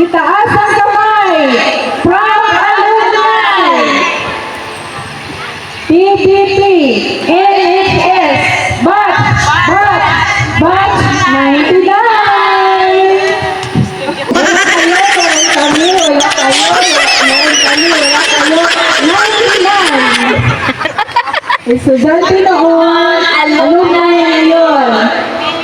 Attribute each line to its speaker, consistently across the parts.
Speaker 1: Itaas ang kamay. From alumni. PPP, NHS, batch 99. Wala kami, 99. Estudyante noon, alumni ngayon.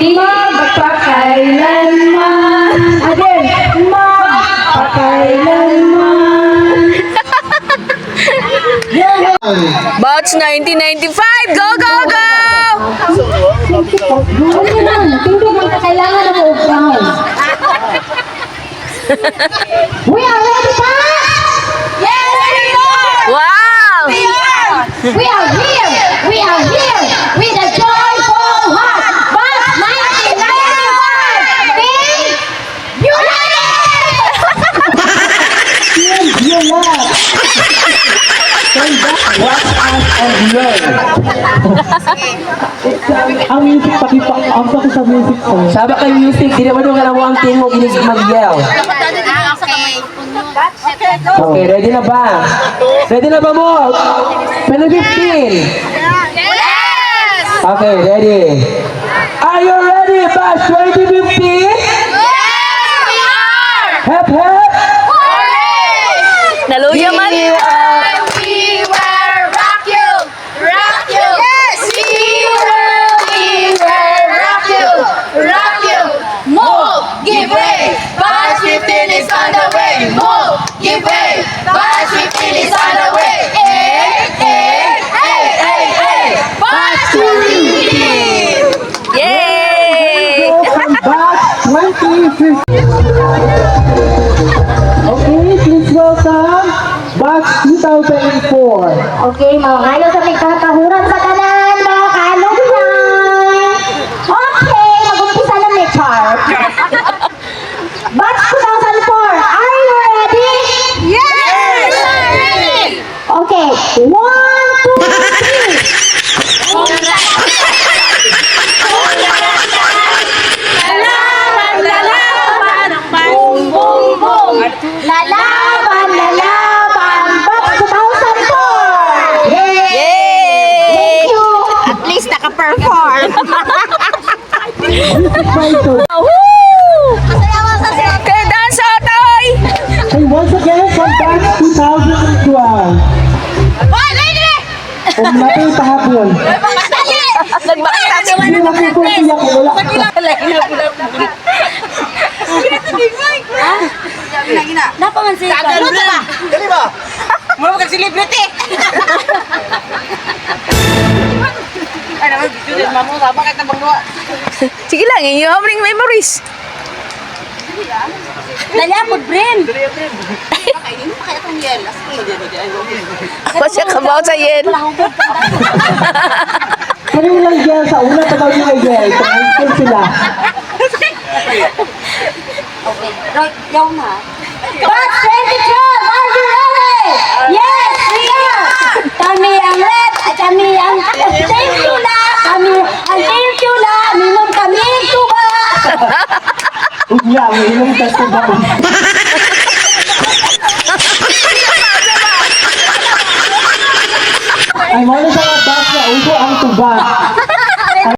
Speaker 1: Magpakailanman. Again, magpakailanman.
Speaker 2: Batch 1995! Go, go, go!
Speaker 1: Kailangan na mo We are ready, pa?
Speaker 3: Yes, we are!
Speaker 2: Wow!
Speaker 3: We are!
Speaker 1: We are here! We are here! With a joyful heart! But 1995! Being united! You love!
Speaker 4: Watch us and learn. Ang music, ang paki sa music ko.
Speaker 5: Sabi kay music, di naman yung alam mo ang team mo ginig mag-yell. Okay, ready na ba? Ready na ba mo? Pwede 15.
Speaker 3: Yes!
Speaker 5: Okay, ready. Are you ready, batch 2015?
Speaker 3: Yes, we are!
Speaker 5: Hep, hep.
Speaker 2: Naluya man.
Speaker 3: We will rock you! Rock you! Yes! We will rock you! Rock you! Move! Give way! Batch 15 is on the way! Move! Give way! Batch 15 is on the way! Hey! Hey! Hey! Hey! Hey! Batch 15!
Speaker 2: Yay!
Speaker 4: Welcome back, 2015. Okay, please welcome batch 2004.
Speaker 1: Okay, mga kayo sa nagkakahuran sa tanan, mga kalumnan. Okay, mag-umpisa na may chart. Batch 2004, are you ready?
Speaker 3: Yes! Ready!
Speaker 1: Okay, 1, 2, 3.
Speaker 3: Lalaban, boom, boom, boom!
Speaker 1: Lalaban, batch 2004. Yay!
Speaker 2: Yay!
Speaker 1: Thank you.
Speaker 3: At least naka-perform.
Speaker 2: Woo! Kaya dance otoy!
Speaker 4: And once again, from batch 2012.
Speaker 3: Hoy, ready!
Speaker 4: Umnatay pahapon.
Speaker 2: Nagbaktas.
Speaker 4: Hindi na po siya kung wala.
Speaker 3: Napangan siya.
Speaker 5: Dali ba? Mula mag-celebrity. Ay naman, video din mamo. Bakit na bang
Speaker 2: Sige lang, you having memories.
Speaker 3: Nalapod, Bren.
Speaker 2: Pasya ka ba sa yen?
Speaker 4: Kaya lang dyan sa una pa daw nila dyan. High school sila.
Speaker 1: Batch 2012, are you ready? Yes, we are. Kami ang red, at kami ang team tula. Kami ang team tula. Minum kami tuba.
Speaker 4: Unya, may ilang tasto ba? Ay, mo na sa batch na uso ang tuba.